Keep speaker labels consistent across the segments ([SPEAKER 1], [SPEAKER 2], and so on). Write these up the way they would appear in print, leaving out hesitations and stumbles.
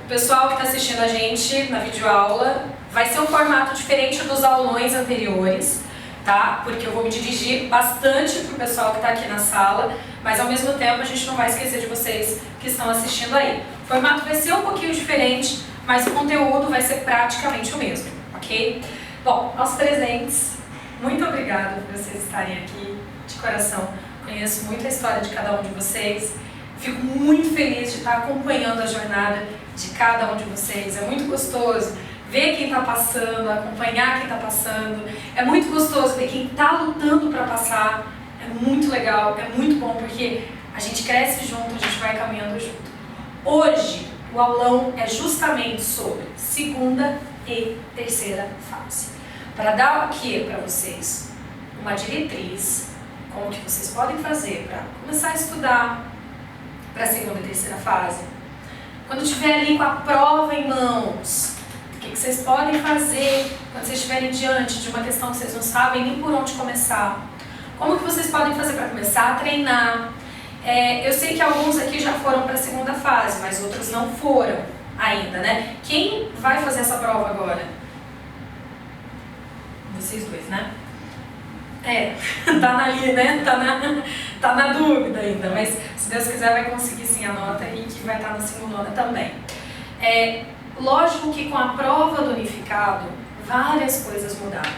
[SPEAKER 1] pessoal que está assistindo a gente na videoaula, vai ser um formato diferente dos aulões anteriores, tá? Porque eu vou me dirigir bastante para o pessoal que está aqui na sala, mas ao mesmo tempo a gente não vai esquecer de vocês que estão assistindo aí. O formato vai ser um pouquinho diferente, mas o conteúdo vai ser praticamente o mesmo, ok? Bom, aos presentes, muito obrigada por vocês estarem aqui, de coração. Conheço muito a história de cada um de vocês. Fico muito feliz de estar acompanhando a jornada de cada um de vocês. É muito gostoso ver quem está passando, acompanhar quem está passando. É muito gostoso ver quem está lutando para passar. É muito legal, é muito bom, porque a gente cresce junto, a gente vai caminhando junto. Hoje, o aulão é justamente sobre segunda e terceira fase. Para dar o que para vocês? Uma diretriz, como que vocês podem fazer para começar a estudar para a segunda e terceira fase. Quando estiver ali com a prova em mãos, o que vocês podem fazer quando vocês estiverem diante de uma questão que vocês não sabem nem por onde começar. Como que vocês podem fazer para começar a treinar? Eu sei que alguns aqui já foram para a segunda fase, mas outros não foram ainda, né? Quem vai fazer essa prova agora? Vocês dois, né? Tá ali, né? Tá na dúvida ainda, mas se Deus quiser vai conseguir sim a nota e que vai estar na segundona também. Lógico que com a prova do unificado, várias coisas mudaram,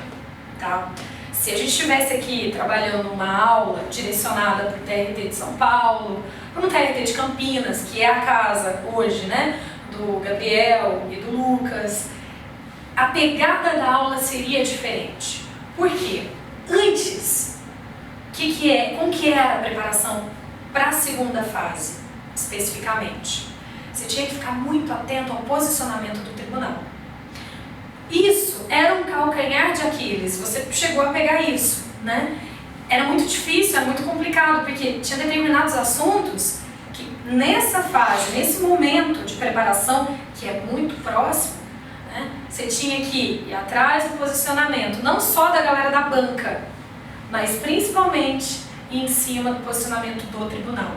[SPEAKER 1] tá? Se a gente estivesse aqui trabalhando uma aula direcionada para o TRT de São Paulo, para o TRT de Campinas, que é a casa hoje, né, do Gabriel e do Lucas, a pegada da aula seria diferente. Por quê? Antes, como que era a preparação para a segunda fase, especificamente? Você tinha que ficar muito atento ao posicionamento do tribunal. Isso era um calcanhar de Aquiles, você chegou a pegar isso, né? Era muito difícil, era muito complicado, porque tinha determinados assuntos que nessa fase, nesse momento de preparação, que é muito próximo, né, você tinha que ir atrás do posicionamento, não só da galera da banca, mas principalmente em cima do posicionamento do tribunal.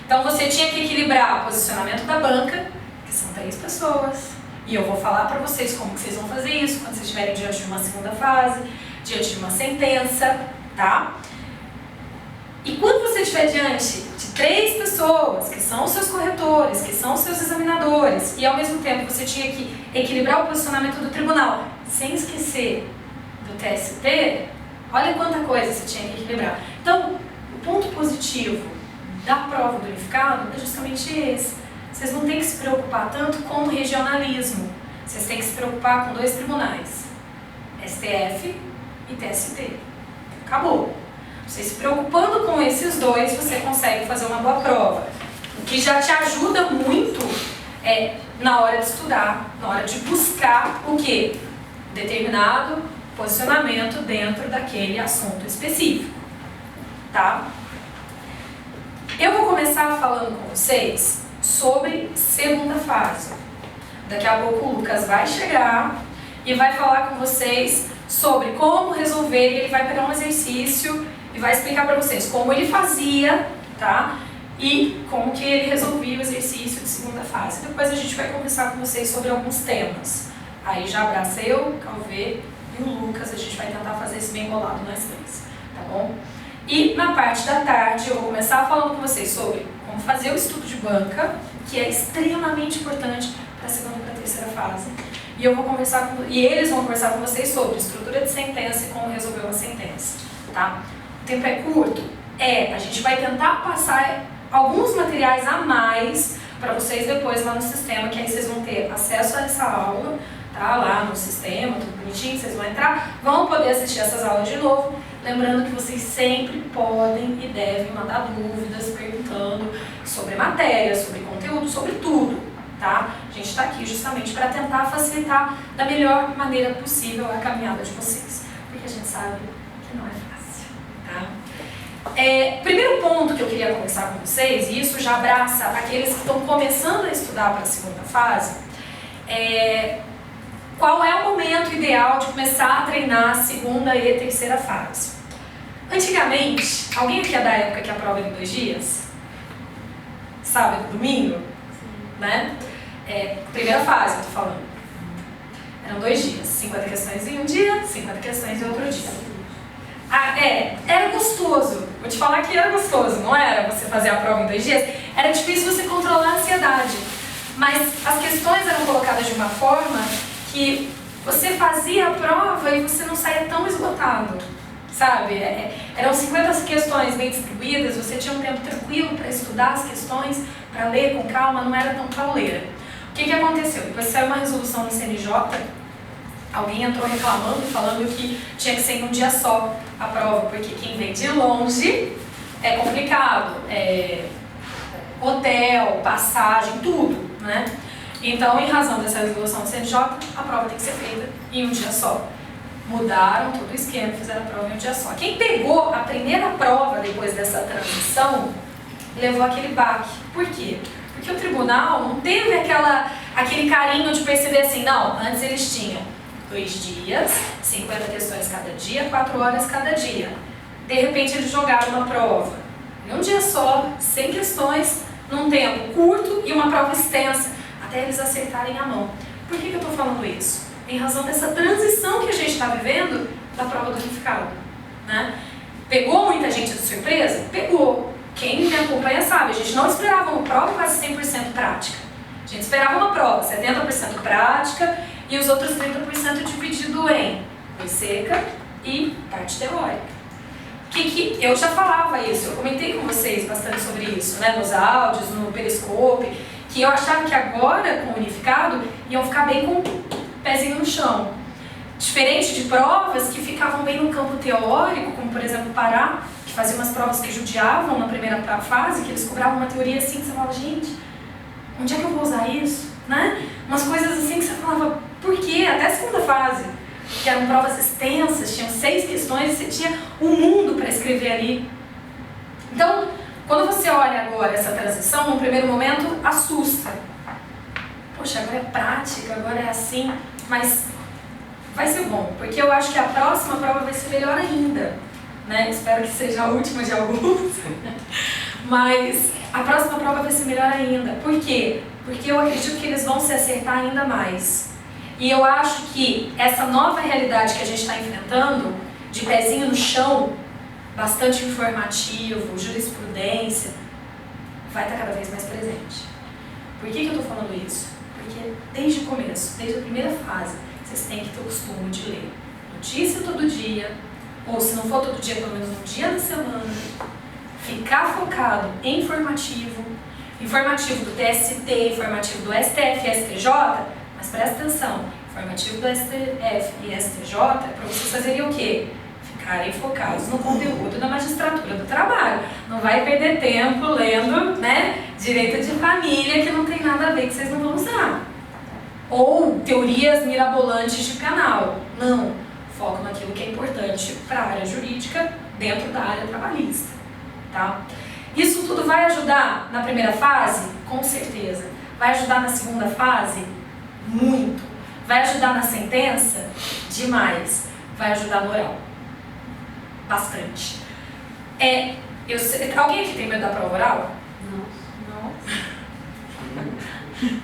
[SPEAKER 1] Então você tinha que equilibrar o posicionamento da banca, que são 3 pessoas, e eu vou falar para vocês como que vocês vão fazer isso quando vocês estiverem diante de uma segunda fase, diante de uma sentença, tá? E quando você estiver diante de 3 pessoas, que são os seus corretores, que são os seus examinadores, e ao mesmo tempo você tinha que equilibrar o posicionamento do tribunal, sem esquecer do TST, olha quanta coisa você tinha que equilibrar. Então, o ponto positivo da prova do unificado é justamente esse. Vocês não têm que se preocupar tanto com o regionalismo. Vocês têm que se preocupar com 2 tribunais, STF e TST. Acabou. Você se preocupando com esses 2, você consegue fazer uma boa prova. O que já te ajuda muito na hora de estudar, na hora de buscar o quê? Determinado posicionamento dentro daquele assunto específico, tá? Eu vou começar falando com vocês sobre segunda fase. Daqui a pouco o Lucas vai chegar e vai falar com vocês sobre como resolver, e ele vai pegar um exercício e vai explicar para vocês como ele fazia, tá? E como que ele resolvia o exercício de segunda fase. Depois a gente vai conversar com vocês sobre alguns temas. Aí já abraça eu, o Calvê e o Lucas, a gente vai tentar fazer esse bem bolado nós 3, tá bom? E na parte da tarde eu vou começar falando com vocês sobre como fazer o estudo de banca, que é extremamente importante para a segunda e para a terceira fase. E eu vou conversar e eles vão conversar com vocês sobre estrutura de sentença e como resolver uma sentença, tá? O tempo é curto? A gente vai tentar passar alguns materiais a mais para vocês depois lá no sistema, que aí vocês vão ter acesso a essa aula, tá? Lá no sistema, tudo bonitinho, vocês vão entrar, vão poder assistir essas aulas de novo. Lembrando que vocês sempre podem e devem mandar dúvidas, perguntando sobre matéria, sobre conteúdo, sobre tudo, tá? A gente está aqui justamente para tentar facilitar da melhor maneira possível a caminhada de vocês, porque a gente sabe que não é fácil, tá? Primeiro ponto que eu queria conversar com vocês, e isso já abraça aqueles que estão começando a estudar para a segunda fase, qual é o momento ideal de começar a treinar a segunda e a terceira fase? Antigamente, alguém aqui é da época que a prova era em 2 dias? Sábado e domingo? Né? Primeira fase, eu tô falando. Eram 2 dias, 50 questões em um dia, 50 questões em outro dia. Era gostoso. Vou te falar que era gostoso, não era você fazer a prova em 2 dias? Era difícil você controlar a ansiedade. Mas as questões eram colocadas de uma forma que você fazia a prova e você não saía tão esgotado, sabe? Eram 50 questões bem distribuídas, você tinha um tempo tranquilo para estudar as questões, para ler com calma, não era tão pauleira. O que aconteceu? Depois saiu uma resolução no CNJ, alguém entrou reclamando, falando que tinha que ser em um dia só a prova, porque quem vem de longe é complicado, hotel, passagem, tudo, né? Então, em razão dessa resolução do CNJ, a prova tem que ser feita em um dia só. Mudaram todo o esquema, fizeram a prova em um dia só. Quem pegou a primeira prova depois dessa transição, levou aquele baque. Por quê? Porque o tribunal não teve aquele carinho de perceber assim, não, antes eles tinham 2 dias, 50 questões cada dia, 4 horas cada dia. De repente eles jogaram uma prova em um dia só, 100 questões, num tempo curto e uma prova extensa, até eles acertarem a mão. Por que eu estou falando isso? Em razão dessa transição que a gente está vivendo da prova do unificado, né? Pegou muita gente de surpresa? Pegou. Quem me acompanha sabe, a gente não esperava uma prova quase 100% prática. A gente esperava uma prova 70% prática e os outros 30% dividido em coisa seca e parte teórica. Eu já falava isso, eu comentei com vocês bastante sobre isso, né, nos áudios, no Periscope, que eu achava que agora, com o unificado, iam ficar bem com o pezinho no chão. Diferente de provas que ficavam bem no campo teórico, como por exemplo Pará, que fazia umas provas que judiavam na primeira fase, que eles cobravam uma teoria assim, que você falava, gente, onde é que eu vou usar isso? Né? Umas coisas assim que você falava, por quê? Até a segunda fase, que eram provas extensas, tinham 6 questões, e você tinha um mundo para escrever ali. Então, quando você olha agora essa transição, num primeiro momento, assusta. Poxa, agora é prática, agora é assim, mas vai ser bom, porque eu acho que a próxima prova vai ser melhor ainda, né? Espero que seja a última de alguns, mas a próxima prova vai ser melhor ainda. Por quê? Porque eu acredito que eles vão se acertar ainda mais. E eu acho que essa nova realidade que a gente está enfrentando, de pezinho no chão, bastante informativo, jurisprudência, vai estar cada vez mais presente. Por que eu estou falando isso? Porque desde o começo, desde a primeira fase, vocês têm que ter o costume de ler notícia todo dia, ou se não for todo dia, pelo menos um dia da semana, ficar focado em informativo do TST, informativo do STF e STJ, mas presta atenção, informativo do STF e STJ é para vocês fazerem o quê? Ficarem focados no conteúdo da magistratura do trabalho. Não vai perder tempo lendo, né, direito de família, que não tem nada a ver, que vocês não vão usar. Ou teorias mirabolantes de penal. Não. Foco naquilo que é importante para a área jurídica dentro da área trabalhista. Tá? Isso tudo vai ajudar na primeira fase? Com certeza. Vai ajudar na segunda fase? Muito. Vai ajudar na sentença? Demais. Vai ajudar no oral? Bastante. Alguém aqui tem medo da prova oral? Não.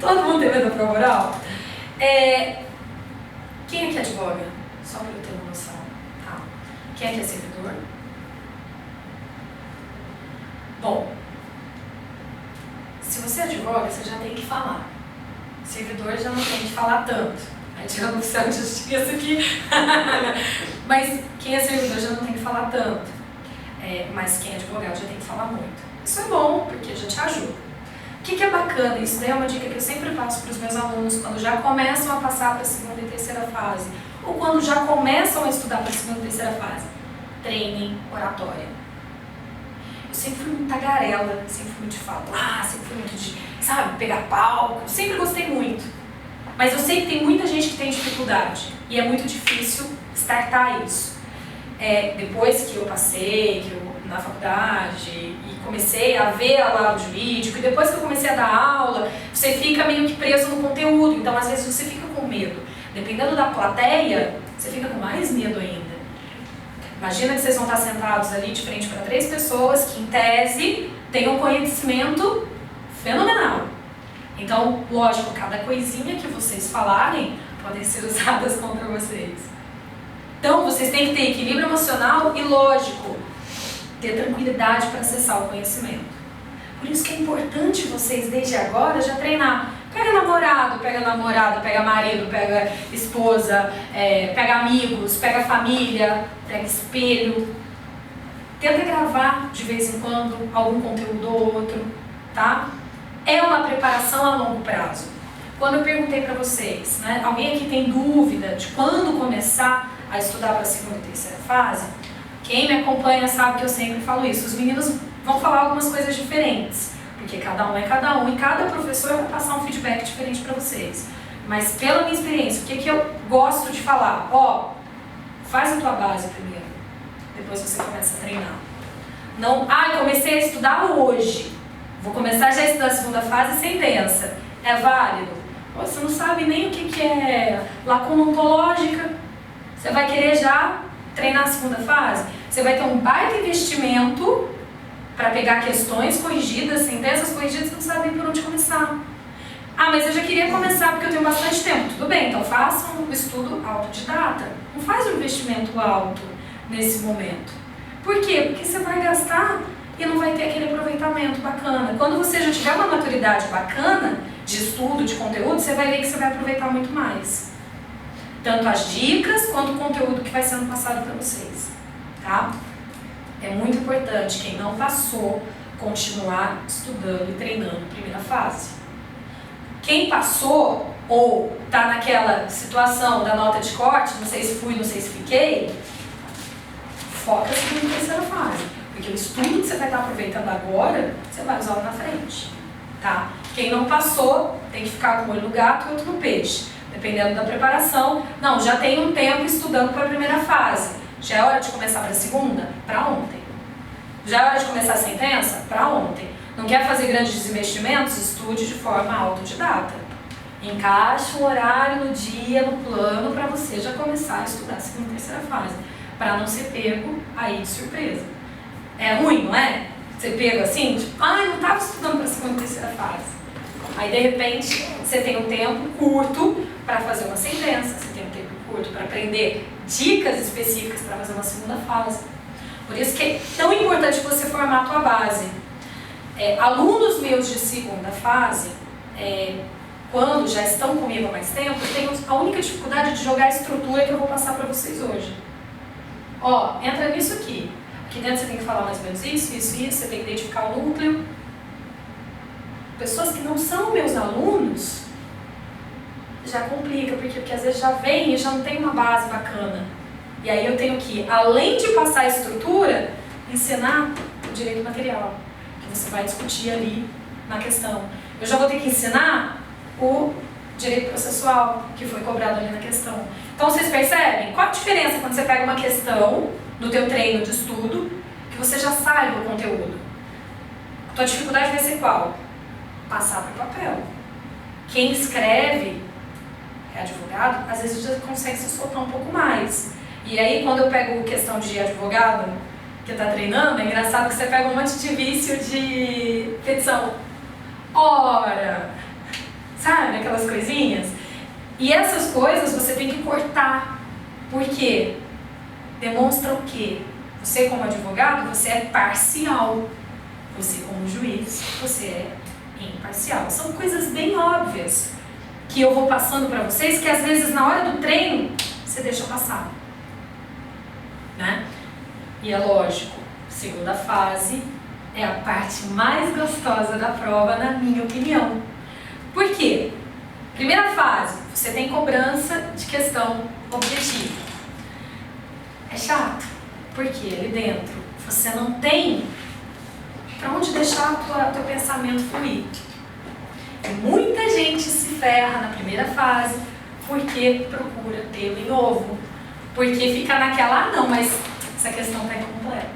[SPEAKER 1] Todo mundo tem medo da prova oral? Quem aqui advoga? Só para eu ter uma noção. Tá. Quem aqui é servidor? Bom, se você advoga, você já tem que falar. Servidor já não tem que falar tanto. Aí tinha uma opção de justiça aqui. Mas quem é servidor já não tem que falar tanto. Mas quem é advogado já tem que falar muito. Isso é bom, porque já te ajuda. O que é bacana? Isso daí é uma dica que eu sempre passo para os meus alunos quando já começam a passar para a segunda e terceira fase. Ou quando já começam a estudar para a segunda e terceira fase. Treinem oratória. Eu sempre fui muito tagarela, sempre fui muito de falar, sempre fui muito de, sabe, pegar palco. Sempre gostei muito. Mas eu sei que tem muita gente que tem dificuldade. E é muito difícil startar isso. Depois que eu passei, na faculdade, e comecei a ver o lado jurídico, e depois que eu comecei a dar aula, você fica meio que preso no conteúdo. Então, às vezes, você fica com medo. Dependendo da plateia, você fica com mais medo ainda. Imagina que vocês vão estar sentados ali de frente para 3 pessoas que, em tese, têm um conhecimento fenomenal. Então, lógico, cada coisinha que vocês falarem podem ser usadas contra vocês. Então, vocês têm que ter equilíbrio emocional e, lógico, ter tranquilidade para acessar o conhecimento. Por isso que é importante vocês, desde agora, já treinar. Pega namorado, pega namorada, pega marido, pega esposa, pega amigos, pega família, pega espelho. Tenta gravar de vez em quando algum conteúdo ou outro, tá? É uma preparação a longo prazo. Quando eu perguntei para vocês, né, alguém aqui tem dúvida de quando começar a estudar para a segunda e terceira fase? Quem me acompanha sabe que eu sempre falo isso. Os meninos vão falar algumas coisas diferentes, porque cada um é cada um e cada professor vai passar um feedback diferente para vocês. Mas pela minha experiência, o que eu gosto de falar? Ó, faz a tua base primeiro, depois você começa a treinar. Não, comecei a estudar hoje, vou começar já a estudar a segunda fase, sentença. É válido? Você não sabe nem o que é lacuna ontológica, você vai querer já treinar a segunda fase? Você vai ter um baita investimento para pegar questões corrigidas, sentenças corrigidas, você não sabe nem por onde começar. Mas eu já queria começar porque eu tenho bastante tempo. Tudo bem, então faça um estudo autodidata. Não faz um investimento alto nesse momento. Por quê? Porque você vai gastar e não vai ter aquele aproveitamento bacana. Quando você já tiver uma maturidade bacana de estudo, de conteúdo, você vai ver que você vai aproveitar muito mais. Tanto as dicas quanto o conteúdo que vai sendo passado para vocês. Tá? É muito importante, quem não passou, continuar estudando e treinando a primeira fase. Quem passou ou está naquela situação da nota de corte, não sei se fui, não sei se fiquei, foca na segunda e terceira fase. Porque o estudo que você vai estar aproveitando agora, você vai usar lá na frente. Tá? Quem não passou, tem que ficar com um olho no gato e outro no peixe. Dependendo da preparação. Não, já tem um tempo estudando para a primeira fase. Já é hora de começar para a segunda? Para ontem. Já é hora de começar a sentença? Para ontem. Não quer fazer grandes investimentos? Estude de forma autodidata. Encaixe um horário no dia, no plano, para você já começar a estudar a segunda e terceira fase. Para não ser pego aí de surpresa. É ruim, não é? Ser pego assim, tipo, não estava estudando para a segunda e terceira fase. Aí, de repente, você tem um tempo curto para fazer uma sentença, você tem um tempo curto para aprender dicas específicas para fazer uma segunda fase. Por isso que é tão importante você formar a tua base. Alunos meus de segunda fase, quando já estão comigo há mais tempo, eu tenho a única dificuldade de jogar a estrutura que eu vou passar para vocês hoje. Ó, entra nisso aqui. Aqui dentro você tem que falar mais ou menos isso, você tem que identificar o núcleo. Pessoas que não são meus alunos, já complica, porque às vezes já vem e já não tem uma base bacana. E aí eu tenho que, além de passar a estrutura, ensinar o direito material, que você vai discutir ali na questão. Eu já vou ter que ensinar o direito processual, que foi cobrado ali na questão. Então vocês percebem? Qual a diferença quando você pega uma questão do teu treino de estudo, que você já sabe o conteúdo? A tua dificuldade vai ser qual? Passar para o papel. Quem escreve é advogado, às vezes já consegue se soltar um pouco mais. E aí, quando eu pego questão de advogado que está treinando, é engraçado que você pega um monte de vício de petição. Ora, sabe aquelas coisinhas? E essas coisas você tem que cortar. Por quê? Demonstra o quê? Você, como advogado, você é parcial. Você, como juiz, você é imparcial. São coisas bem óbvias que eu vou passando para vocês, que às vezes na hora do treino você deixa passar, né? E é lógico, segunda fase é a parte mais gostosa da prova, na minha opinião. Por quê? Primeira fase, você tem cobrança de questão objetiva. É chato, porque ali dentro você não tem para onde deixar o teu pensamento fluir. E muita gente se ferra na primeira fase porque procura tê-lo em ovo. Porque fica naquela, não, mas essa questão está incompleta.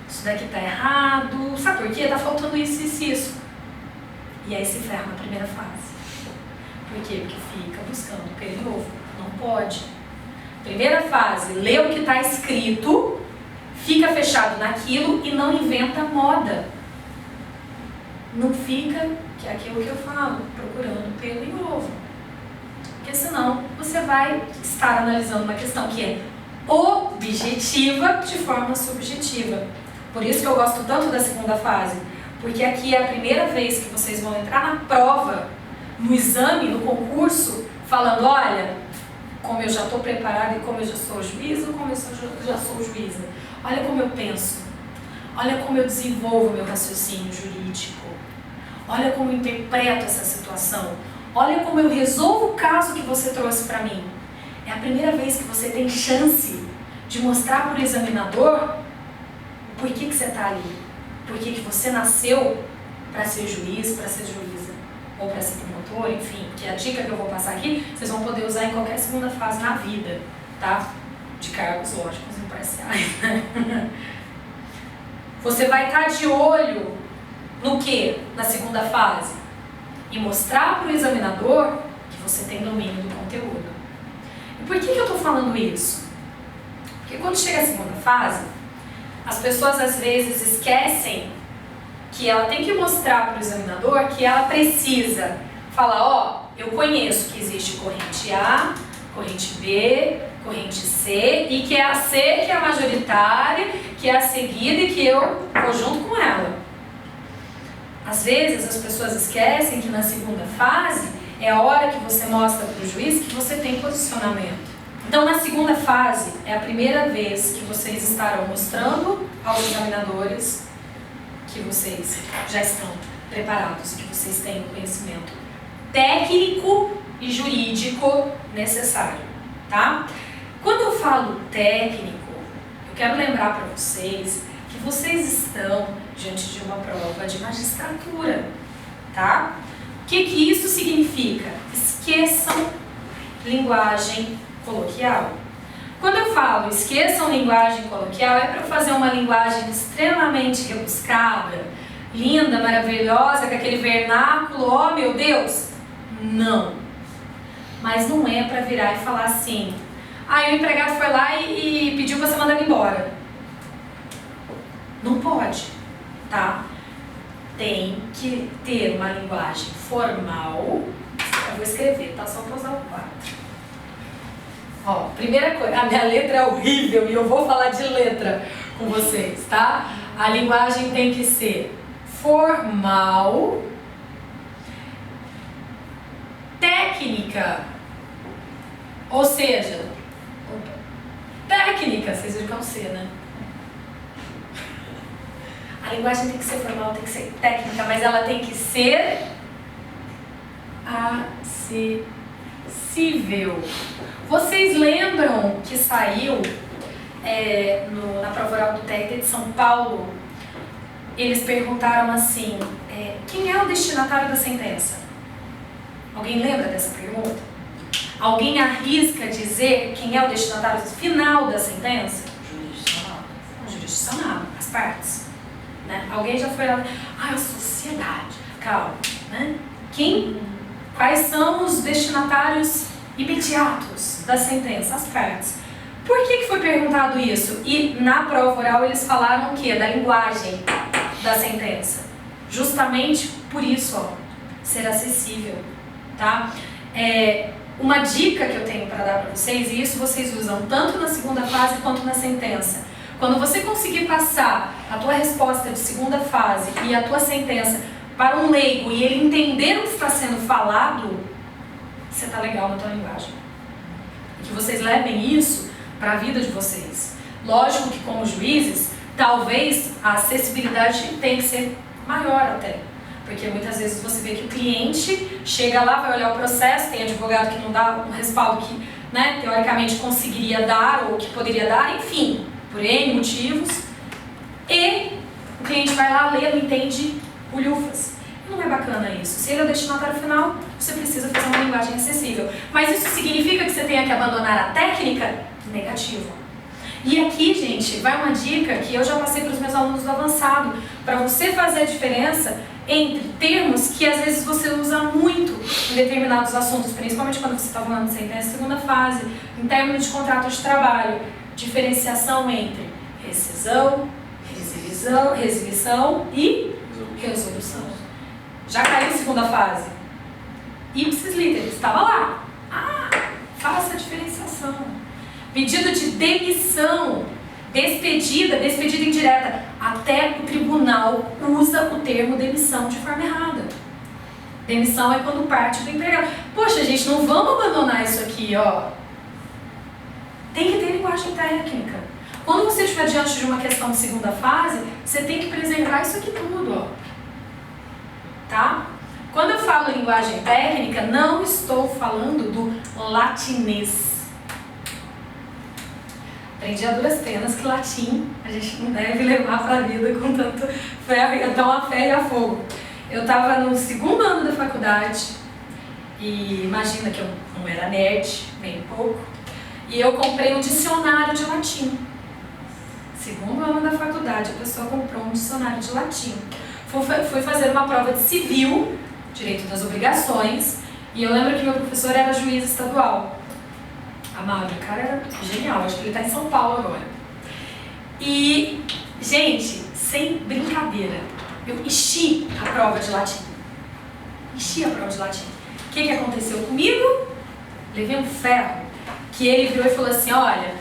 [SPEAKER 1] Isso daqui está errado. Sabe por quê? Está faltando isso, isso, isso. E aí se ferra na primeira fase. Por quê? Porque fica buscando pelo em ovo. Não pode. Primeira fase, lê o que está escrito, fica fechado naquilo e não inventa moda. Não fica que é aquilo que eu falo, procurando pelo em ovo. Porque senão você vai estar analisando uma questão que é objetiva de forma subjetiva. Por isso que eu gosto tanto da segunda fase, porque aqui é a primeira vez que vocês vão entrar na prova, no exame, no concurso, falando, olha, como eu já estou preparada e como eu já sou juíza ou como eu já sou juíza. Olha como eu penso. Olha como eu desenvolvo meu raciocínio jurídico. Olha como eu interpreto essa situação. Olha como eu resolvo o caso que você trouxe para mim. É a primeira vez que você tem chance de mostrar para o examinador por que você está ali. Por que você nasceu para ser juiz, para ser juíza, ou para ser promotor, enfim. Que a dica que eu vou passar aqui, vocês vão poder usar em qualquer segunda fase na vida, tá? De cargos lógicos imparciais, né? Você vai estar de olho no quê? Na segunda fase? E mostrar para o examinador que você tem domínio do conteúdo. E por que eu estou falando isso? Porque quando chega a segunda fase, as pessoas às vezes esquecem que ela tem que mostrar para o examinador que ela precisa falar, ó, eu conheço que existe corrente A, corrente B, corrente C, e que é a C que é a majoritária, que é a seguida e que eu vou junto com ela. Às vezes as pessoas esquecem que na segunda fase é a hora que você mostra para o juiz que você tem posicionamento. Então na segunda fase é a primeira vez que vocês estarão mostrando aos examinadores que vocês já estão preparados, que vocês têm o conhecimento técnico e jurídico necessário, tá? Quando eu falo técnico, eu quero lembrar para vocês que vocês estão diante de uma prova de magistratura, tá? O que isso significa? Esqueçam linguagem coloquial. Quando eu falo esqueçam linguagem coloquial, é para fazer uma linguagem extremamente rebuscada, linda, maravilhosa, com aquele vernáculo, oh meu Deus! Não. Mas não é para virar e falar assim, o empregado foi lá e pediu para você mandar ele embora. Não pode, tá? Tem que ter uma linguagem formal. Eu vou escrever, tá? Só para usar o quadro. Ó, primeira coisa, a minha letra é horrível e eu vou falar de letra com vocês, tá? A linguagem tem que ser formal, técnica, ou seja, técnica, vocês viram que é um C, né? A linguagem tem que ser formal, tem que ser técnica, mas ela tem que ser acessível. Vocês lembram que saiu na prova oral do TRT de São Paulo? Eles perguntaram assim, quem é o destinatário da sentença? Alguém lembra dessa pergunta? Alguém arrisca dizer quem é o destinatário final da sentença? O jurisdicionado, as partes. Né? Alguém já foi lá, a sociedade. Calma, né? Quais são os destinatários imediatos da sentença? As partes. Por que foi perguntado isso? E na prova oral eles falaram o quê? Da linguagem da sentença. Justamente por isso, ó, ser acessível, tá? Uma dica que eu tenho para dar para vocês, e isso vocês usam tanto na segunda fase quanto na sentença. Quando você conseguir passar a tua resposta de segunda fase e a tua sentença para um leigo e ele entender o que está sendo falado, você está legal na tua linguagem. E que vocês levem isso para a vida de vocês. Lógico que como juízes, talvez a acessibilidade tenha que ser maior até. Porque muitas vezes você vê que o cliente chega lá, vai olhar o processo, tem advogado que não dá um respaldo que, né, teoricamente conseguiria dar ou que poderia dar, enfim, por N motivos. E o cliente vai lá, lê, não entende bulhufas. Não é bacana isso. Se ele é o destinatário final, você precisa fazer uma linguagem acessível. Mas isso significa que você tenha que abandonar a técnica? Negativo. E aqui, gente, vai uma dica que eu já passei para os meus alunos do avançado, para você fazer a diferença entre termos que às vezes você usa muito em determinados assuntos, principalmente quando você está falando de sentença segunda fase, em termos de contrato de trabalho, diferenciação entre rescisão, resilição e resolução. Já caiu em segunda fase. Ipsis literis, estava lá. Faça a diferenciação. Pedido de demissão, despedida indireta. Até o tribunal usa o termo demissão de forma errada. Demissão é quando parte do empregado. Poxa, gente, não vamos abandonar isso aqui, ó. Tem que ter linguagem técnica. Quando você estiver diante de uma questão de segunda fase, você tem que preservar isso aqui tudo, ó. Tá? Quando eu falo linguagem técnica, não estou falando do latinês. Aprendi a duras penas que latim a gente não deve levar para a vida com tanto ferro, tão a ferro e a fogo. Eu estava no segundo ano da faculdade e imagina que eu não era nerd, nem pouco, e eu comprei um dicionário de latim. Segundo ano da faculdade, a pessoa comprou um dicionário de latim. Fui fazer uma prova de civil, direito das obrigações, e eu lembro que meu professor era juiz estadual. Amado, o cara era genial, acho que ele está em São Paulo agora. E, gente, sem brincadeira, eu enchi a prova de latim. Enchi a prova de latim. O que aconteceu comigo? Levei um ferro, que ele virou e falou assim, olha,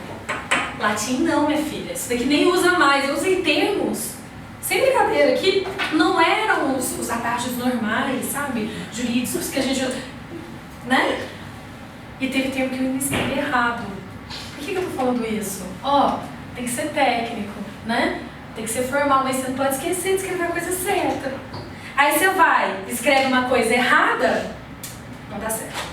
[SPEAKER 1] latim não, minha filha, isso daqui nem usa mais. Eu usei termos, sem brincadeira, que não eram os atalhos normais, sabe? Jurídicos que a gente, né? E teve tempo que eu escrevi errado. Por que eu tô falando isso? Tem que ser técnico, né? Tem que ser formal, mas você não pode esquecer de escrever a coisa certa. Aí você vai, escreve uma coisa errada, não dá certo.